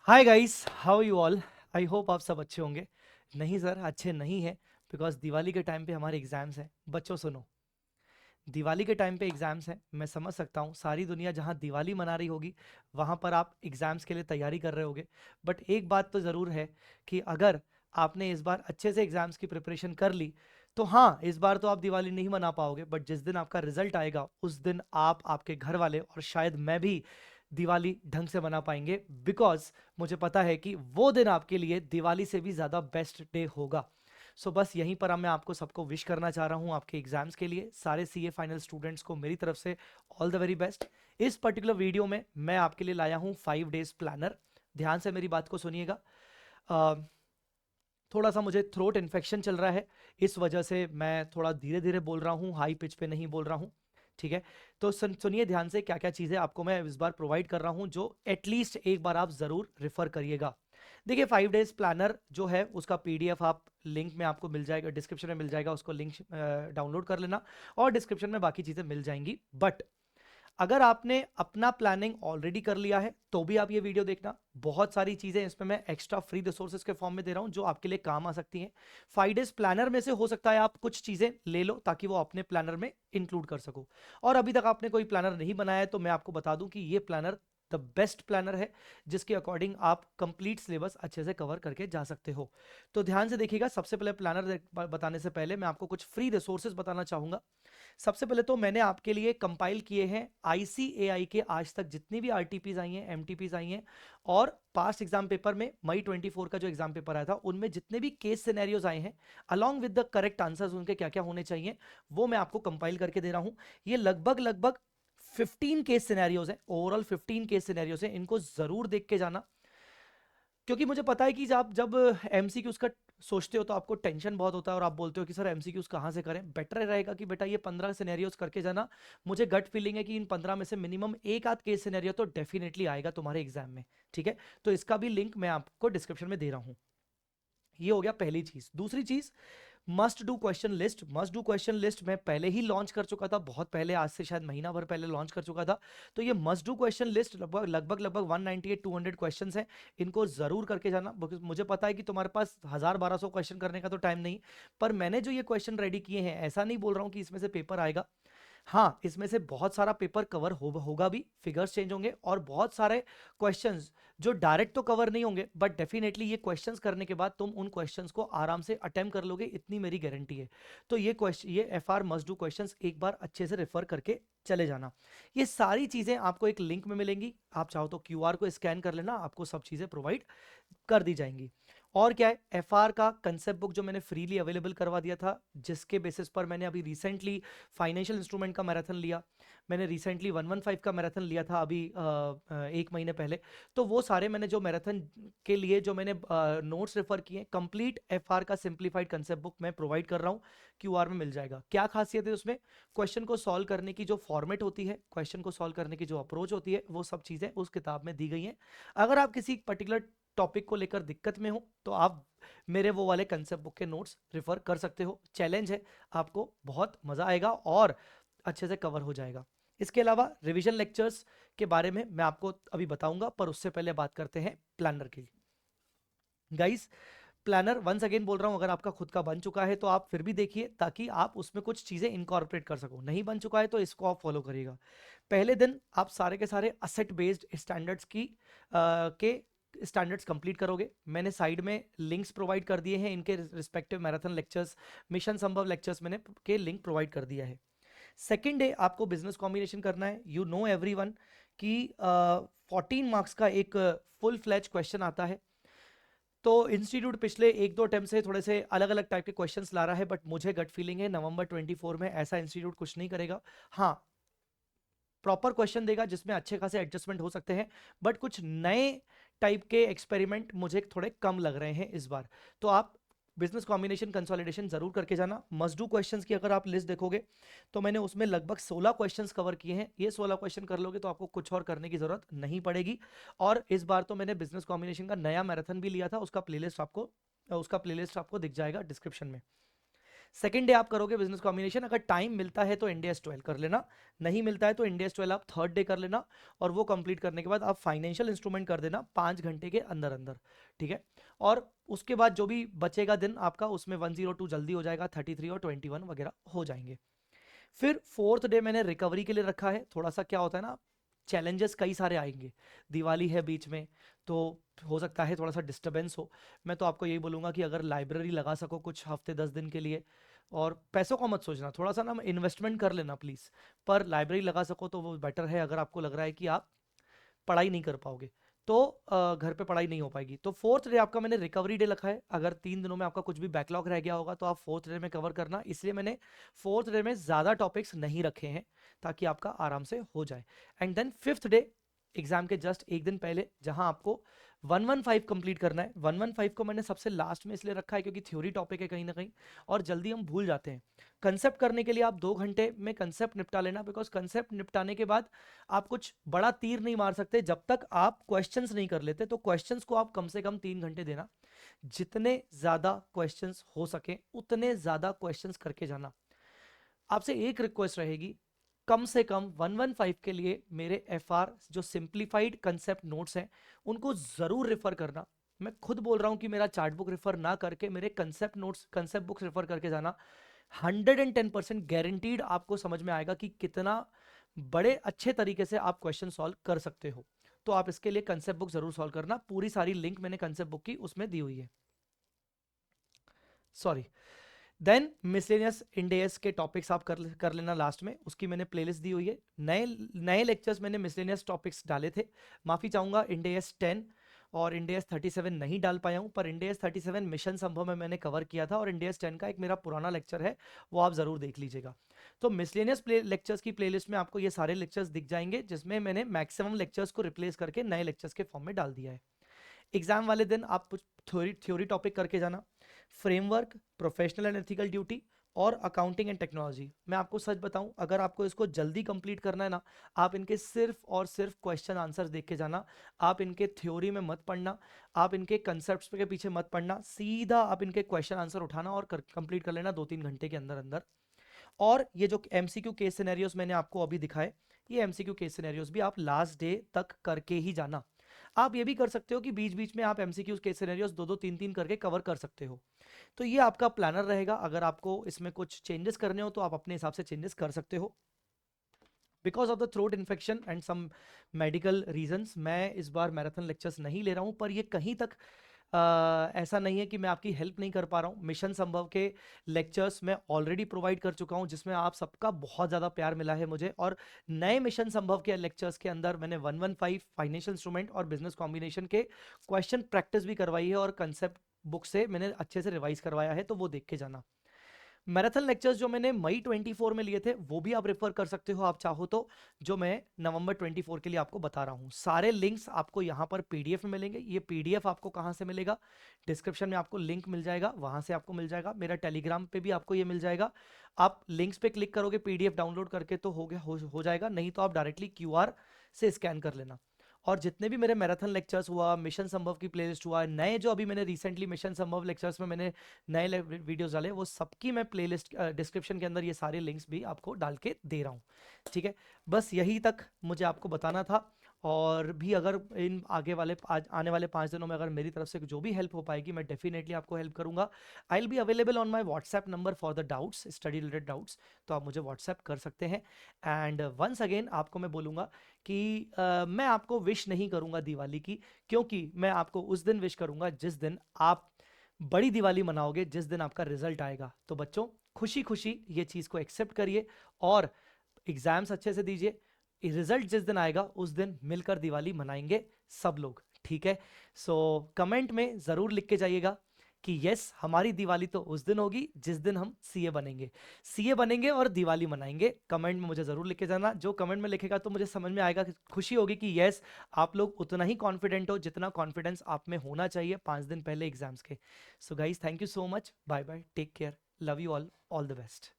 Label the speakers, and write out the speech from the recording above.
Speaker 1: Hi guys, how you all. I hope आप सब अच्छे होंगे। नहीं सर, अच्छे नहीं है, बिकॉज दिवाली के टाइम पे हमारे एग्जाम्स हैं। बच्चों सुनो, दिवाली के टाइम पे एग्जाम्स हैं। मैं समझ सकता हूँ सारी दुनिया जहाँ दिवाली मना रही होगी वहाँ पर आप एग्जाम्स के लिए तैयारी कर रहे होगे। बट एक बात तो ज़रूर है कि अगर आपने इस बार अच्छे से एग्जाम्स की प्रिपरेशन कर ली तो हाँ, इस बार तो आप दिवाली नहीं मना पाओगे, बट जिस दिन आपका रिजल्ट आएगा उस दिन आप, आपके घर वाले और शायद मैं भी दिवाली ढंग से मना पाएंगे। बिकॉज मुझे पता है कि वो दिन आपके लिए दिवाली से भी ज़्यादा बेस्ट डे होगा। सो बस यहीं पर मैं आपको सबको विश करना चाह रहा हूँ आपके एग्जाम्स के लिए। सारे सीए फाइनल स्टूडेंट्स को मेरी तरफ से ऑल द वेरी बेस्ट। इस पर्टिकुलर वीडियो में मैं आपके लिए लाया हूँ 5 डेज प्लानर। ध्यान से मेरी बात को सुनिएगा। अ, थोड़ा सा मुझे थ्रोट इन्फेक्शन चल रहा है, इस वजह से मैं थोड़ा धीरे धीरे बोल रहा हूँ, हाई पिच पे नहीं बोल रहा हूँ। ठीक है, तो सुनिए ध्यान से क्या क्या चीज़ें आपको मैं इस बार प्रोवाइड कर रहा हूँ जो एटलीस्ट एक बार आप ज़रूर रेफर करिएगा। देखिए, 5 डेज प्लानर जो है उसका पीडीएफ आप लिंक में आपको मिल जाएगा, डिस्क्रिप्शन में मिल जाएगा। उसको लिंक डाउनलोड कर लेना और डिस्क्रिप्शन में बाकी चीज़ें मिल जाएंगी। बट अगर आपने अपना प्लानिंग ऑलरेडी कर लिया है तो भी आप ये वीडियो देखना। बहुत सारी चीजें इसमें मैं एक्स्ट्रा फ्री रिसोर्सेज के फॉर्म में दे रहा हूं जो आपके लिए काम आ सकती हैं। 5 डेज प्लानर में से हो सकता है आप कुछ चीजें ले लो ताकि वो अपने प्लानर में इंक्लूड कर सको। और अभी तक आपने कोई प्लानर नहीं बनाया है तो मैं आपको बता दूं कि ये प्लानर द बेस्ट प्लानर है जिसके अकॉर्डिंग आप कंप्लीट सिलेबस अच्छे से कवर करके जा सकते हो। तो ध्यान से देखिएगा। सबसे पहले प्लानर बताने से पहले मैं आपको कुछ फ्री रिसोर्सेज बताना चाहूंगा। सबसे पहले तो मैंने आपके लिए कंपाइल किए हैं आईसीएआई के आज तक जितनी भी आरटीपीज आई हैं, एमटीपीज आई हैं और पास्ट एग्जाम पेपर में मई 24 का जो एग्जाम पेपर आया था उनमें जितने भी केस सिनेरियोज आए हैं along with the correct answers उनके क्या क्या होने चाहिए वो मैं आपको कंपाइल करके दे रहा हूं। ये लगभग लगभग 15 केस सिनेरियोज हैं, ओवरऑल 15 केस सिनेरियोज हैं। इनको जरूर देख के जाना, क्योंकि मुझे पता है कि जब जब एमसीक्यूज का सोचते हो तो आपको टेंशन बहुत होता है और आप बोलते हो कि सर एमसीक्यूज कहाँ से करें। बेटर रहेगा कि बेटा ये 15 सिनेरियोज करके जाना। मुझे गट फीलिंग है कि इन 15 में से मिनिमम एक आध केस सिनेरियो तो डेफिनेटली आएगा तुम्हारे एग्जाम में। ठीक है, तो इसका भी लिंक मैं आपको डिस्क्रिप्शन में दे रहा हूँ। ये हो गया पहली चीज। दूसरी चीज, must do question list. Must do question list मैं पहले ही लॉन्च कर चुका था, बहुत पहले, आज से शायद महीना भर पहले लॉन्च कर चुका था। तो ये मस्ट डू क्वेश्चन लिस्ट लगभग लगभग लगभग 198 200 क्वेश्चन हैं। इनको जरूर करके जाना। मुझे पता है कि तुम्हारे पास 1000 1200 क्वेश्चन करने का तो टाइम नहीं, पर मैंने जो ये क्वेश्चन रेडी किए हैं ऐसा नहीं बोल रहा हूँ कि इसमें से पेपर आएगा। हाँ, इसमें से बहुत सारा पेपर कवर होगा भी, फिगर्स चेंज होंगे और बहुत सारे क्वेश्चंस जो डायरेक्ट तो कवर नहीं होंगे, बट डेफिनेटली ये क्वेश्चंस करने के बाद तुम उन क्वेश्चंस को आराम से अटेम्प्ट कर लोगे, इतनी मेरी गारंटी है। तो ये एफआर मस्ट डू क्वेश्चंस एक बार अच्छे से रेफर करके चले जाना। ये सारी चीजें आपको एक लिंक में मिलेंगी, आप चाहो तो क्यूआर को स्कैन कर लेना, आपको सब चीजें प्रोवाइड कर दी जाएंगी। और क्या है, एफआर का कंसेप्ट बुक जो मैंने फ्रीली अवेलेबल करवा दिया था, जिसके बेसिस पर मैंने अभी रिसेंटली फाइनेंशियल इंस्ट्रूमेंट का मैराथन लिया, मैंने रिसेंटली 115 का मैराथन लिया था अभी 1 महीने पहले। तो वो सारे मैंने जो मैराथन के लिए जो मैंने नोट्स रेफर किए, कंप्लीट एफआर का सिंप्लीफाइड कंसेप्ट बुक मैं प्रोवाइड कर रहा हूँ, क्यूआर में मिल जाएगा। क्या खासियत है उसमें, क्वेश्चन को सॉल्व करने की जो फॉर्मेट होती है, क्वेश्चन को सॉल्व करने की जो अप्रोच होती है, वो सब चीज़ें उस किताब में दी गई हैं। अगर आप किसी पर्टिकुलर टॉपिक को लेकर दिक्कत में हो तो आप मेरे वो वाले कंसेप्ट बुक के नोट्स रेफर कर सकते हो। चैलेंज है, आपको बहुत मजा आएगा और अच्छे से कवर हो जाएगा। इसके अलावा रिवीजन लेक्चर्स के बारे में मैं आपको अभी बताऊंगा, पर उससे पहले बात करते हैं प्लानर की। गाइस, प्लानर वंस अगेन बोल रहा हूं, अगर आपका खुद का बन चुका है तो आप फिर भी देखिए ताकि आप उसमें कुछ चीजें इनकॉर्पोरेट कर सको। नहीं बन चुका है तो इसको आप फॉलो करिएगा। पहले दिन आप सारे के सारे असेट बेस्ड स्टैंडर्ड्स के स्टैंडर्ड्स कंप्लीट करोगे। मैंने साइड में लिंक्स प्रोवाइड कर दिए हैं, इनके रिस्पेक्टिव मैराथन लेक्चर्स, मिशन संभव लेक्चर्स मैंने के लिंक प्रोवाइड कर दिया है। सेकेंड डे आपको बिजनेस कॉम्बिनेशन करना है। यू नो एवरीवन कि 14 मार्क्स का एक फुल फ्लैज क्वेश्चन आता है। तो इंस्टीट्यूट पिछले 1 2 अटेम्प्ट से थोड़े से अलग अलग टाइप के क्वेश्चंस ला रहा है, बट मुझे गट फीलिंग है नवंबर 24 में ऐसा इंस्टीट्यूट कुछ नहीं करेगा। हाँ, प्रॉपर क्वेश्चन देगा जिसमें अच्छे खासे एडजस्टमेंट हो सकते हैं, बट कुछ नए टाइप के एक्सपेरिमेंट मुझे थोड़े कम लग रहे हैं इस बार। तो आप बिजनेस कॉम्बिनेशन कंसोलिडेशन जरूर करके जाना। मस्ट डू क्वेश्चंस की अगर आप लिस्ट देखोगे तो मैंने उसमें लगभग 16 क्वेश्चंस कवर किए हैं। ये 16 क्वेश्चन कर लोगे तो आपको कुछ और करने की जरूरत नहीं पड़ेगी। और इस बार तो मैंने बिजनेस कॉम्बिनेशन का नया मैराथन भी लिया था, उसका प्लेलिस्ट आपको दिख जाएगा डिस्क्रिप्शन में। सेकेंड डे आप करोगे बिजनेस कॉम्बिनेशन, अगर टाइम मिलता है तो इंडियस 12 कर लेना, नहीं मिलता है तो इंडियस 12 आप थर्ड डे कर लेना, और वो कंप्लीट करने के बाद आप फाइनेंशियल इंस्ट्रूमेंट कर देना 5 घंटे के अंदर अंदर, ठीक है। और उसके बाद जो भी बचेगा दिन आपका, उसमें 102 जल्दी हो जाएगा, 33 और 21 वगैरह हो जाएंगे। फिर फोर्थ डे मैंने रिकवरी के लिए रखा है। थोड़ा सा क्या होता है ना, चैलेंजेस कई सारे आएंगे, दिवाली है बीच में, तो हो सकता है थोड़ा सा डिस्टरबेंस हो। मैं तो आपको यही बोलूँगा कि अगर लाइब्रेरी लगा सको कुछ हफ्ते 10 दिन के लिए, और पैसों का मत सोचना, थोड़ा सा ना इन्वेस्टमेंट कर लेना प्लीज़, पर लाइब्रेरी लगा सको तो वो बेटर है। अगर आपको लग रहा है कि आप पढ़ाई नहीं कर पाओगे तो घर पे पढ़ाई नहीं हो पाएगी। तो फोर्थ डे आपका मैंने रिकवरी डे रखा है। अगर 3 दिनों में आपका कुछ भी बैकलॉग रह गया होगा तो आप फोर्थ डे में कवर करना, इसलिए मैंने फोर्थ डे में ज़्यादा टॉपिक्स नहीं रखे हैं, ताकि आपका आराम से हो जाए। And then fifth day exam के जस्ट एक दिन पहले, जहां आपको 115 कंप्लीट करना है। 115 को मैंने सबसे लास्ट में इसलिए रखा है क्योंकि थ्योरी टॉपिक है कहीं ना कहीं, और जल्दी हम भूल जाते हैं। कंसेप्ट करने के लिए आप 2 घंटे में कंसेप्ट निपटा लेना, बिकॉज कंसेप्ट निपटाने के बाद आप कुछ बड़ा तीर नहीं मार सकते जब तक आप क्वेश्चंस नहीं कर लेते। तो क्वेश्चंस को आप कम से कम 3 घंटे देना, जितने ज्यादा क्वेश्चंस हो सके उतने ज्यादा क्वेश्चंस करके जाना। आपसे एक रिक्वेस्ट रहेगी, कम से कम 115 के लिए मेरे FR जो सिंप्लीफाइड कंसेप्ट नोट्स हैं उनको जरूर रेफर करना। मैं खुद बोल रहा हूं कि मेरा चार्ट बुक रेफर ना करके मेरे concept notes, concept books refer करके जाना। 110% गारंटीड आपको समझ में आएगा कि कितना बड़े अच्छे तरीके से आप क्वेश्चन सॉल्व कर सकते हो। तो आप इसके लिए कंसेप्ट बुक जरूर सॉल्व करना। पूरी सारी लिंक मैंने कंसेप्ट बुक की उसमें दी हुई है। सॉरी। देन मिसलेनियस इंडेस के टॉपिक्स आप कर लेना लास्ट में, उसकी मैंने प्लेलिस्ट दी हुई है। नए नए लेक्चर्स मैंने मिसलेनियस टॉपिक्स डाले थे, माफी चाहूंगा। इंडेस 10 और इंडेस 37 नहीं डाल पाया हूं, पर इंडेस 37 मिशन संभव में मैंने कवर किया था, और इंडेस 10 का एक मेरा पुराना लेक्चर है, वो आप जरूर देख लीजिएगा। तो मिसलेनियस लेक्चर्स की प्लेलिस्ट में आपको ये सारे लेक्चर्स दिख जाएंगे, जिसमें मैंने मैक्सिमम लेक्चर्स को रिप्लेस करके नए लेक्चर्स के फॉर्म में डाल दिया है। एग्जाम वाले दिन आप कुछ थ्योरी टॉपिक करके जाना, framework, professional and ethical duty, और अकाउंटिंग एंड टेक्नोलॉजी। मैं आपको सच बताऊं, अगर आपको इसको जल्दी कंप्लीट करना है ना, आप इनके सिर्फ और सिर्फ क्वेश्चन आंसर्स देख के जाना। आप इनके थ्योरी में मत पढ़ना, आप इनके कंसेप्ट्स के पीछे मत पढ़ना, सीधा आप इनके क्वेश्चन आंसर उठाना और कंप्लीट कर लेना 2-3 घंटे के अंदर अंदर। और ये जो MCQ केस सिनेरियोस मैंने आपको अभी दिखाए, ये MCQ केस सिनेरियोस भी आप लास्ट डे तक करके ही जाना। आप ये भी कर सकते हो कि बीच बीच में आप MCQ केस सिनेरियोस 2-2 3-3 करके कवर कर सकते हो। तो ये आपका प्लानर रहेगा। अगर आपको इसमें कुछ चेंजेस करने हो तो आप अपने हिसाब से चेंजेस कर सकते हो। Because of the throat infection and some medical reasons मैं इस बार मैराथन लेक्चर्स नहीं ले रहा हूं, पर ये कहीं तक ऐसा नहीं है कि मैं आपकी हेल्प नहीं कर पा रहा हूँ। मिशन संभव के लेक्चर्स मैं ऑलरेडी प्रोवाइड कर चुका हूँ, जिसमें आप सबका बहुत ज़्यादा प्यार मिला है मुझे। और नए मिशन संभव के लेक्चर्स के अंदर मैंने 115 फाइनेंशियल इंस्ट्रूमेंट और बिजनेस कॉम्बिनेशन के क्वेश्चन प्रैक्टिस भी करवाई है, और कंसेप्ट बुक से मैंने अच्छे से रिवाइज करवाया है, तो वो देख के जाना। मैराथन लेक्चर्स जो मैंने मई 24 में लिए थे वो भी आप रेफर कर सकते हो आप चाहो तो, जो मैं नवंबर 24 के लिए आपको बता रहा हूँ। सारे लिंक्स आपको यहाँ पर PDF में मिलेंगे। ये PDF आपको कहाँ से मिलेगा, डिस्क्रिप्शन में आपको लिंक मिल जाएगा, वहां से आपको मिल जाएगा। मेरा टेलीग्राम पे भी आपको ये मिल जाएगा। आप लिंक्स पे क्लिक करोगे, PDF डाउनलोड करके तो हो गया, हो जाएगा, नहीं तो आप डायरेक्टली QR से स्कैन कर लेना। और जितने भी मेरे मैराथन लेक्चर्स हुआ, मिशन संभव की प्लेलिस्ट हुआ, नए जो अभी मैंने रिसेंटली मिशन संभव लेक्चर्स में मैंने नए वीडियोस डाले, वो सबकी मैं प्लेलिस्ट डिस्क्रिप्शन के अंदर ये सारे लिंक्स भी आपको डाल के दे रहा हूँ। ठीक है, बस यही तक मुझे आपको बताना था। और भी अगर इन आगे वाले आने वाले 5 दिनों में अगर मेरी तरफ से जो भी हेल्प हो पाएगी, मैं डेफिनेटली आपको हेल्प करूंगा। I will be available on my WhatsApp number for the doubts, study related doubts, तो आप मुझे व्हाट्सएप कर सकते हैं। एंड वंस अगेन आपको मैं बोलूँगा कि मैं आपको विश नहीं करूंगा दिवाली की, क्योंकि मैं आपको उस दिन विश करूंगा जिस दिन आप बड़ी दिवाली मनाओगे, जिस दिन आपका रिजल्ट आएगा। तो बच्चों, खुशी खुशी ये चीज़ को एक्सेप्ट करिए और एग्जाम्स अच्छे से दीजिए। रिजल्ट जिस दिन आएगा उस दिन मिलकर दिवाली मनाएंगे सब लोग, ठीक है। सो कमेंट में ज़रूर लिख के जाइएगा कि यस, हमारी दिवाली तो उस दिन होगी जिस दिन हम सीए बनेंगे। सीए बनेंगे और दिवाली मनाएंगे। कमेंट में मुझे ज़रूर लिख के जाना। जो कमेंट में लिखेगा तो मुझे समझ में आएगा, कि खुशी होगी कि यस, आप लोग उतना ही कॉन्फिडेंट हो जितना कॉन्फिडेंस आप में होना चाहिए 5 दिन पहले एग्जाम्स के। So guys, thank you so much, bye bye, take care, love you all the best.